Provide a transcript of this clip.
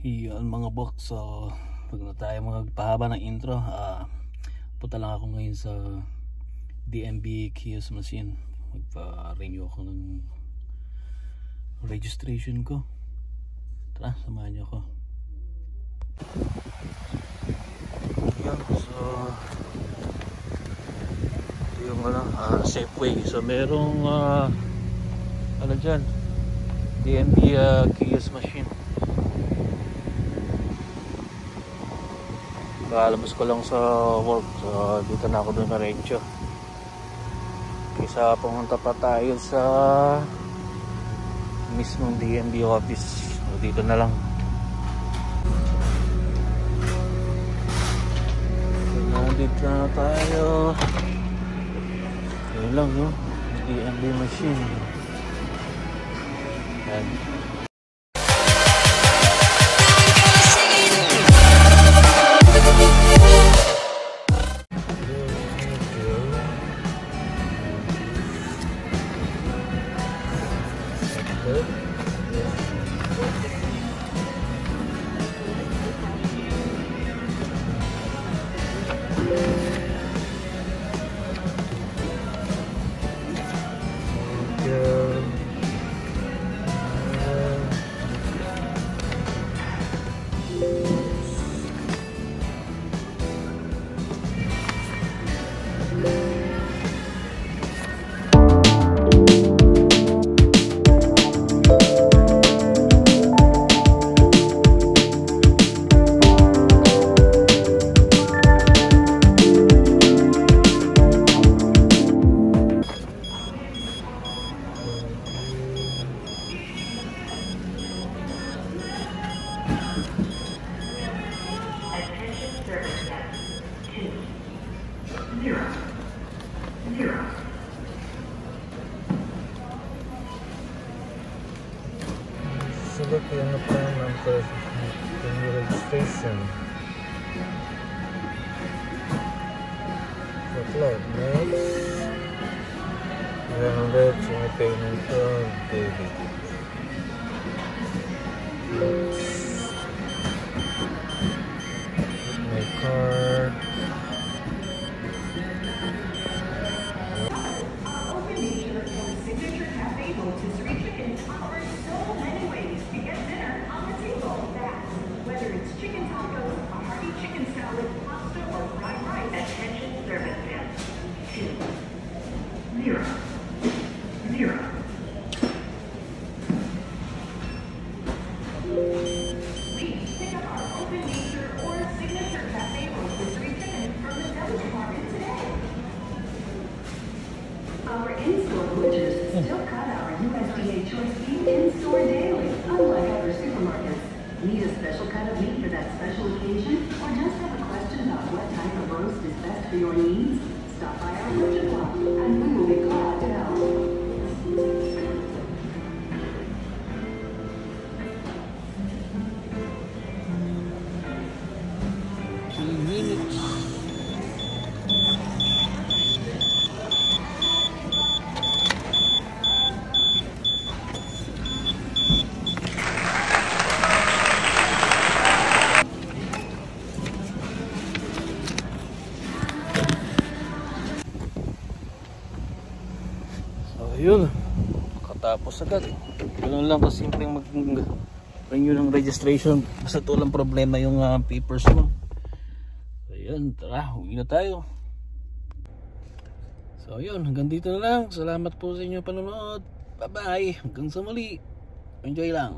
Yun mga box, so wag na tayo magpahaba ng intro. Punta lang ako ngayon sa DMV kiosk machine. Magpa-renew ako ng registration ko. Tara, samahan niyo ako. Yan, so ito yung Safeway. So merong ano dyan, DMV kiosk machine. Kalabas ko lang sa work, so dito na ako doon diretso. Kaysa pumunta pa tayo sa mismong DMV office, so dito na lang. So nandito na tayo. Yun lang, no? DMV machine. Yan. Select the plan number in your registration. Apply next. And let's my payment on debit. My card. Our in-store butchers still cut our USDA choice beef in-store daily, unlike other supermarkets. Need a special cut of meat for that special occasion? Or just have a question about what type of roast is best for your needs? Stop by our butcher block, and we will be glad to help. Ayun, katapos agad. Ganun lang kasimpleng mag-renew ng registration. Basta walang problema yung papers mo. Ayun, tara, uwi na tayo. So ayun, hanggang dito na lang. Salamat po sa inyong panonood. Bye bye, hanggang sa muli. Enjoy lang.